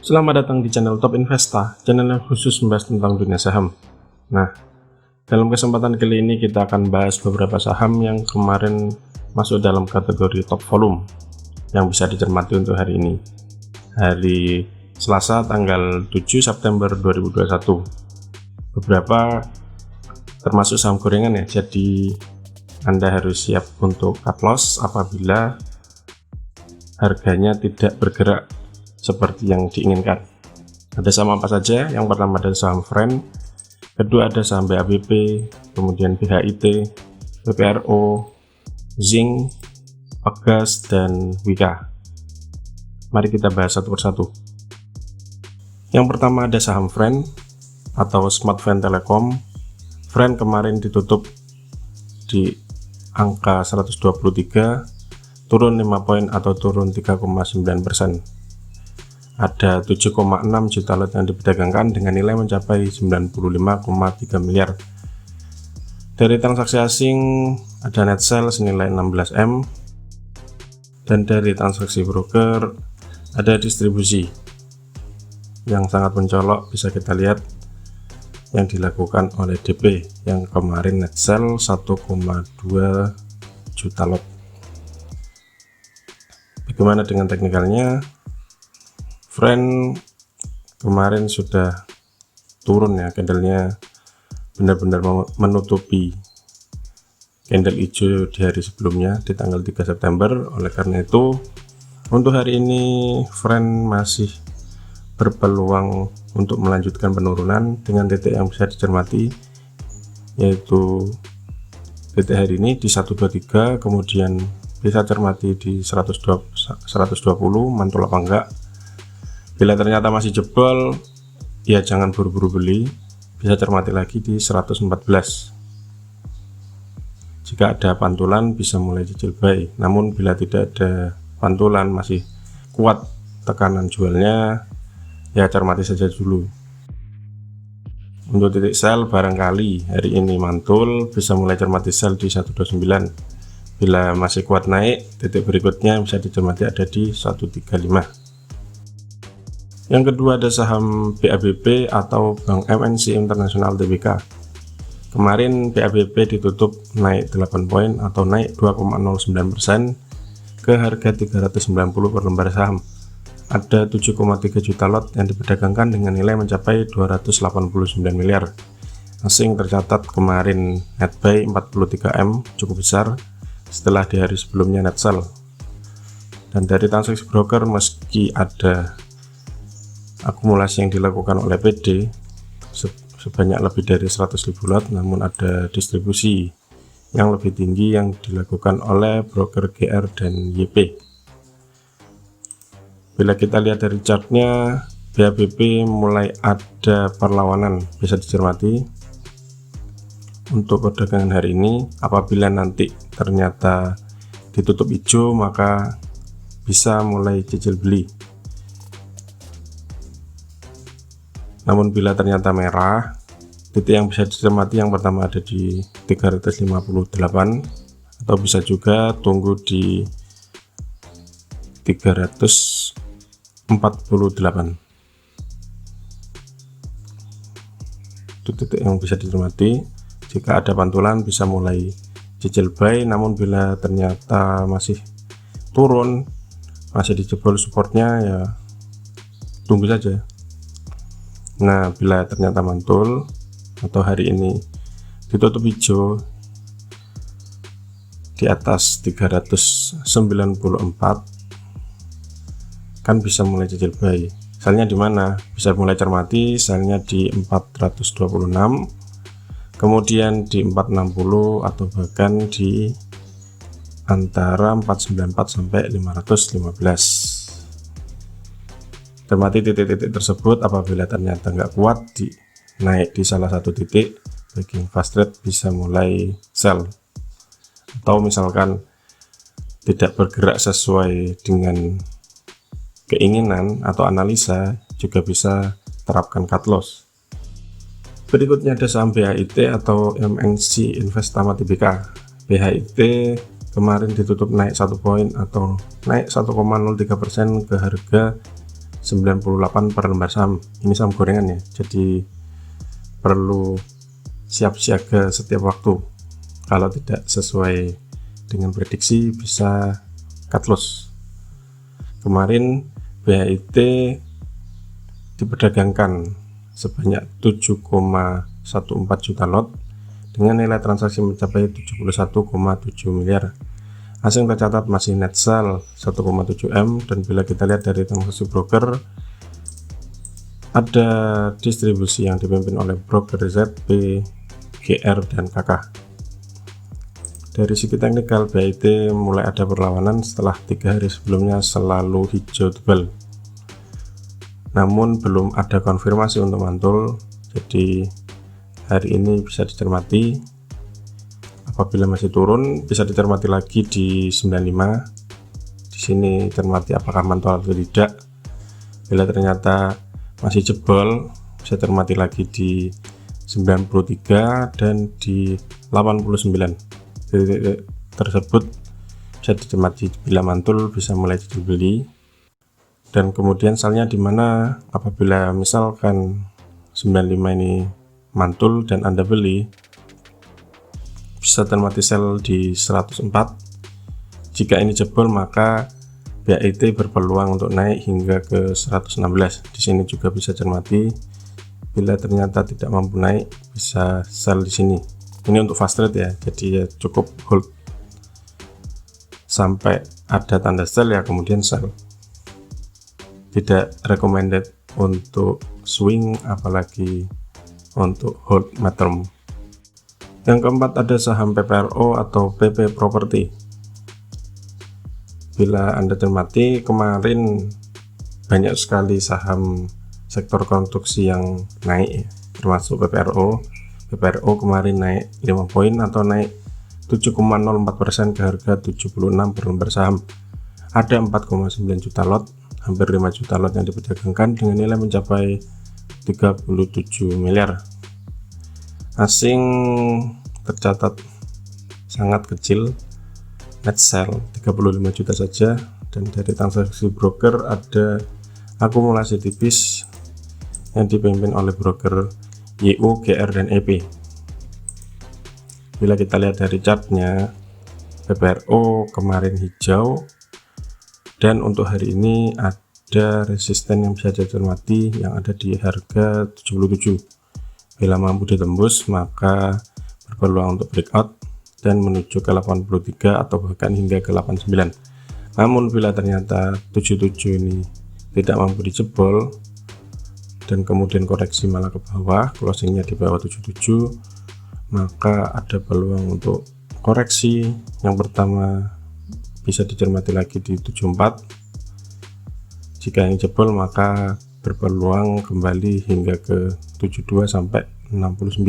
Selamat datang di channel Top Investa, channel yang khusus membahas tentang dunia saham. Nah, dalam kesempatan kali ini kita akan bahas beberapa saham yang kemarin masuk dalam kategori top volume yang bisa dicermati untuk hari ini. Hari Selasa tanggal 7 September 2021. Beberapa termasuk saham gorengan ya, jadi Anda harus siap untuk cut loss apabila harganya tidak bergerak seperti yang diinginkan. Ada saham apa saja? Yang pertama ada saham Friend, kedua ada saham BABP, kemudian BHIT, PPRO, Zinc, Pegas, dan Wika. Mari kita bahas satu persatu. Yang pertama ada saham Friend atau Smartfren Telekom. Friend kemarin ditutup di angka 123, turun 5 poin atau turun 3,9%. Ada 7,6 juta lot yang diperdagangkan dengan nilai mencapai 95,3 miliar. Dari transaksi asing ada net sell senilai 16 M, dan dari transaksi broker ada distribusi yang sangat mencolok. Bisa kita lihat yang dilakukan oleh DP yang kemarin net sell 1,2 juta lot. Bagaimana dengan teknikalnya? Friend kemarin sudah turun ya, candlenya benar-benar menutupi candle hijau di hari sebelumnya di tanggal 3 September. Oleh karena itu untuk hari ini Friend masih berpeluang untuk melanjutkan penurunan dengan titik yang bisa dicermati, yaitu titik hari ini di 123, kemudian bisa cermati di 120 mantul apa enggak. Bila ternyata masih jebol, ya jangan buru-buru beli, bisa cermati lagi di 114. Jika ada pantulan bisa mulai cicil buy, namun bila tidak ada pantulan masih kuat tekanan jualnya, ya cermati saja dulu. Untuk titik sell barangkali hari ini mantul, bisa mulai cermati sell di 129. Bila masih kuat naik, titik berikutnya bisa dicermati ada di 135. Yang kedua ada saham BABP atau Bank MNC Internasional Tbk. Kemarin BABP ditutup naik 8 poin atau naik 2,09% ke harga 390 per lembar saham. Ada 7,3 juta lot yang diperdagangkan dengan nilai mencapai 289 miliar. Asing tercatat kemarin net buy 43 M, cukup besar setelah di hari sebelumnya net sell. Dan dari transaksi broker meski ada akumulasi yang dilakukan oleh PD sebanyak lebih dari 100.000 lot, namun ada distribusi yang lebih tinggi yang dilakukan oleh broker GR dan YP. Bila kita lihat dari chartnya, BABP mulai ada perlawanan, bisa dicermati untuk perdagangan hari ini. Apabila nanti ternyata ditutup hijau, maka bisa mulai cicil beli. Namun bila ternyata merah, titik yang bisa dicermati yang pertama ada di 358, atau bisa juga tunggu di 348. Itu titik yang bisa dicermati. Jika ada pantulan bisa mulai cicil buy, namun bila ternyata masih turun, masih dijebol supportnya, ya tunggu saja. Nah, bila ternyata mantul atau hari ini ditutup hijau di atas 394, kan bisa mulai cicil buy. Selnya di mana? Bisa mulai cermati selnya di 426, kemudian di 460, atau bahkan di antara 494 sampai 515. Cermati titik-titik tersebut. Apabila ternyata nggak kuat naik di salah satu titik, bagi fast trade bisa mulai sell, atau misalkan tidak bergerak sesuai dengan keinginan atau analisa, juga bisa terapkan cut loss. Berikutnya ada saham BHIT atau MNC Investama Tbk. BHIT kemarin ditutup naik 1 poin atau naik 1,03% ke harga 98 per lembar saham. Ini saham gorengan ya, jadi perlu siap siaga setiap waktu. Kalau tidak sesuai dengan prediksi bisa cut loss. Kemarin BHIT diperdagangkan sebanyak 7,14 juta lot dengan nilai transaksi mencapai 71,7 miliar. Asing tercatat masih net sell 1,7 M, dan bila kita lihat dari transaksi broker, ada distribusi yang dipimpin oleh broker ZP, GR, dan KK. Dari segi teknikal, BHIT mulai ada perlawanan setelah 3 hari sebelumnya selalu hijau tebal. Namun belum ada konfirmasi untuk mantul, jadi hari ini bisa dicermati. Apabila masih turun, bisa dicermati lagi di 95. Di sini cermati apakah mantul atau tidak. Bila ternyata masih jebol, bisa cermati lagi di 93 dan di 89. Titik tersebut bisa dicermati. Bila mantul bisa mulai dibeli. Dan kemudian salnya di mana? Apabila misalkan 95 ini mantul dan Anda beli, bisa cermati sell di 104. Jika ini jebol, maka BHIT berpeluang untuk naik hingga ke 116. Di sini juga bisa cermati. Bila ternyata tidak mampu naik, bisa sell di sini. Ini untuk fast trade ya, jadi ya cukup hold sampai ada tanda sell ya kemudian sell. Tidak recommended untuk swing, apalagi untuk hold mid term. Yang keempat ada saham PPRO atau PP Property. Bila Anda cermati, kemarin banyak sekali saham sektor konstruksi yang naik, termasuk PPRO. PPRO kemarin naik 5 poin atau naik 7,04% ke harga 76 per lembar saham. Ada 4,9 juta lot, hampir 5 juta lot yang diperdagangkan dengan nilai mencapai 37 miliar. Asing tercatat sangat kecil, net sell 35 juta saja, dan dari transaksi broker ada akumulasi tipis yang dipimpin oleh broker YU, GR, dan EP. Bila kita lihat dari chartnya, PPRO kemarin hijau, dan untuk hari ini ada resisten yang bisa dicermati yang ada di harga 77. Bila mampu ditembus, maka berpeluang untuk breakout dan menuju ke 83 atau bahkan hingga ke 89. Namun bila ternyata 77 ini tidak mampu dijebol dan kemudian koreksi malah ke bawah, closingnya di bawah 77, maka ada peluang untuk koreksi. Yang pertama bisa dicermati lagi di 74. Jika yang jebol, maka berpeluang kembali hingga ke 72 sampai 69.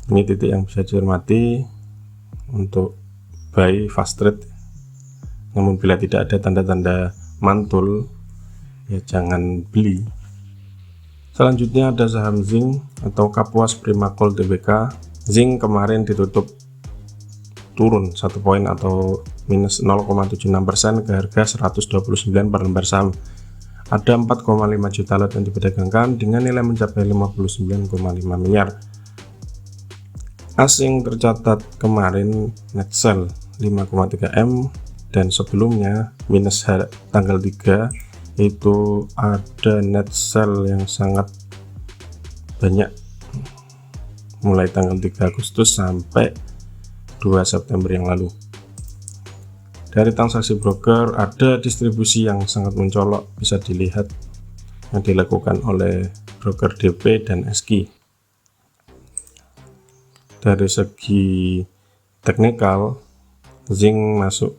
Ini titik yang bisa dicermati untuk buy fast trade. Namun bila tidak ada tanda-tanda mantul, ya jangan beli. Selanjutnya ada saham zinc atau Kapuas Primakol Tbk. Zinc kemarin ditutup turun 1 poin atau minus 0,76% ke harga 129 per lembar saham. Ada 4,5 juta lot yang diperdagangkan dengan nilai mencapai 59,5 miliar. Asing tercatat kemarin net sell 5,3 M, dan sebelumnya minus tanggal 3 itu ada net sell yang sangat banyak, mulai tanggal 3 Agustus sampai 2 September yang lalu. Dari transaksi broker ada distribusi yang sangat mencolok, bisa dilihat yang dilakukan oleh broker DP dan SQ. Dari segi teknikal, zinc masuk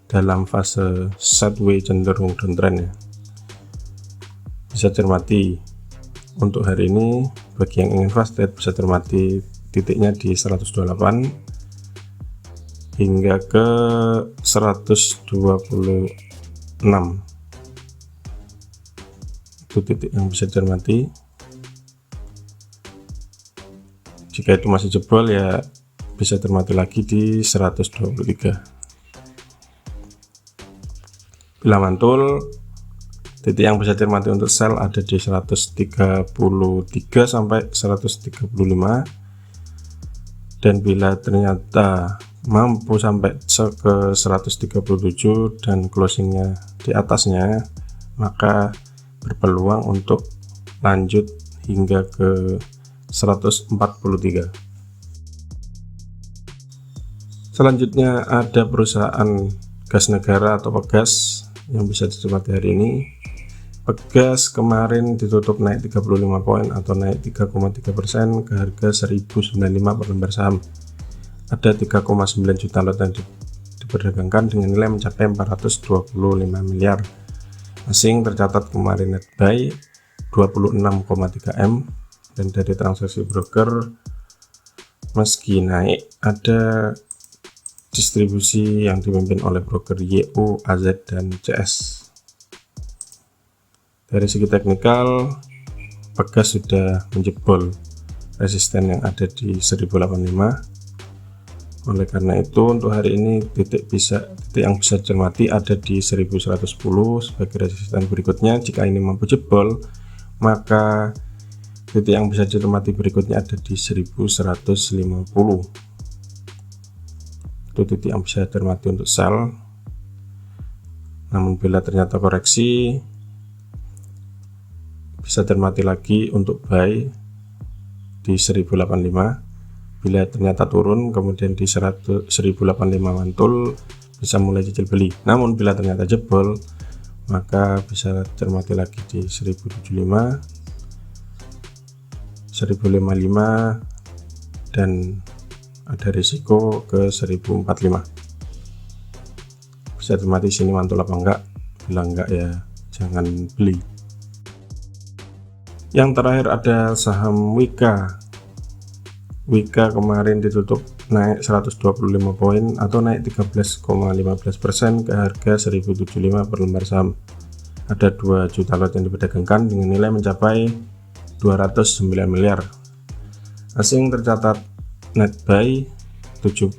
dalam fase sideways cenderung downtrend ya. Bisa cermati untuk hari ini. Bagi yang ingin fast trade bisa cermati titiknya di 128 hingga ke 126. Itu titik yang bisa cermati. Jika itu masih jebol, ya bisa cermati lagi di 123. Bila mantul, Titik yang bisa cermati untuk sell ada di 133 sampai 135, dan bila ternyata mampu sampai ke 137 dan closingnya di atasnya, maka berpeluang untuk lanjut hingga ke 143. Selanjutnya ada perusahaan gas negara atau Pegas yang bisa dicermati hari ini. Pegas kemarin ditutup naik 35 poin atau naik 3,3% ke harga 1095 per lembar saham. Ada 3,9 juta lot yang diperdagangkan dengan nilai mencapai 425 miliar. Asing tercatat kemarin net buy 26,3 M, dan dari transaksi broker meski naik ada distribusi yang dipimpin oleh broker YO, AZ, dan CS. Dari segi teknikal, Pegas sudah menjebol resisten yang ada di 1085. Oleh karena itu untuk hari ini titik yang bisa dicermati ada di 1110 sebagai resisten berikutnya. Jika ini mampu jebol, maka titik yang bisa dicermati berikutnya ada di 1150. Itu titik yang bisa dicermati untuk sell. Namun bila ternyata koreksi, bisa cermati lagi untuk buy di 1085. Bila ternyata turun kemudian di 1085 mantul, bisa mulai cicil beli. Namun bila ternyata jebol, maka bisa cermati lagi di 1075, 1055, dan ada risiko ke 1045. Bisa cermati sini mantul apa enggak. Bila enggak ya jangan beli. Yang terakhir ada saham Wika. Wika kemarin ditutup naik 125 poin atau naik 13,15% ke harga 1075 per lembar saham. Ada 2 juta lot yang diperdagangkan dengan nilai mencapai 209 miliar. Asing tercatat net buy 7,6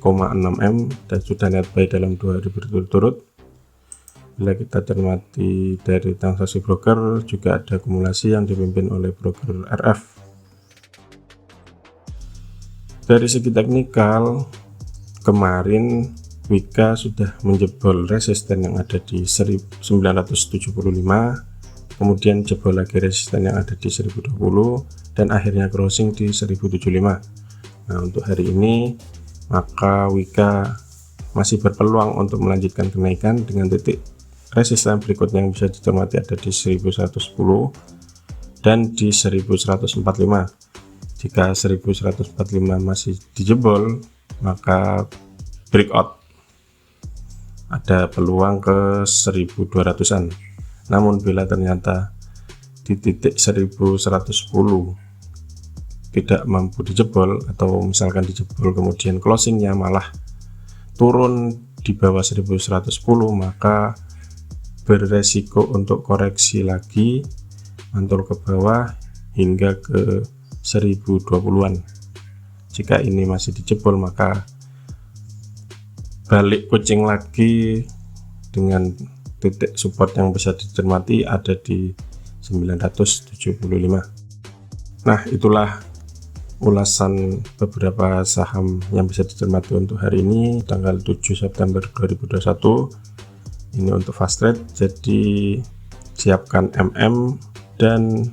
M dan sudah net buy dalam 2 hari berturut-turut. Bila kita cermati dari transaksi broker, juga ada akumulasi yang dipimpin oleh broker RF. Dari segi teknikal, kemarin Wika sudah menjebol resisten yang ada di 1975, kemudian jebol lagi resisten yang ada di 1020, dan akhirnya closing di 1075. Nah, untuk hari ini maka Wika masih berpeluang untuk melanjutkan kenaikan dengan titik resisten berikutnya yang bisa dicermati ada di 1110 dan di 1145. Jika 1145 masih dijebol, maka breakout, ada peluang ke 1200-an. Namun bila ternyata di titik 1110 tidak mampu dijebol, atau misalkan dijebol kemudian closingnya malah turun di bawah 1110, maka beresiko untuk koreksi lagi mantul ke bawah hingga ke 1020-an. Jika ini masih dijebol, maka balik kucing lagi dengan titik support yang bisa dicermati ada di 975. Nah, itulah ulasan beberapa saham yang bisa dicermati untuk hari ini tanggal 7 September 2021. Ini untuk fast trade, jadi siapkan MM dan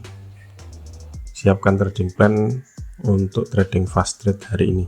siapkan trading plan untuk trading fast trade hari ini.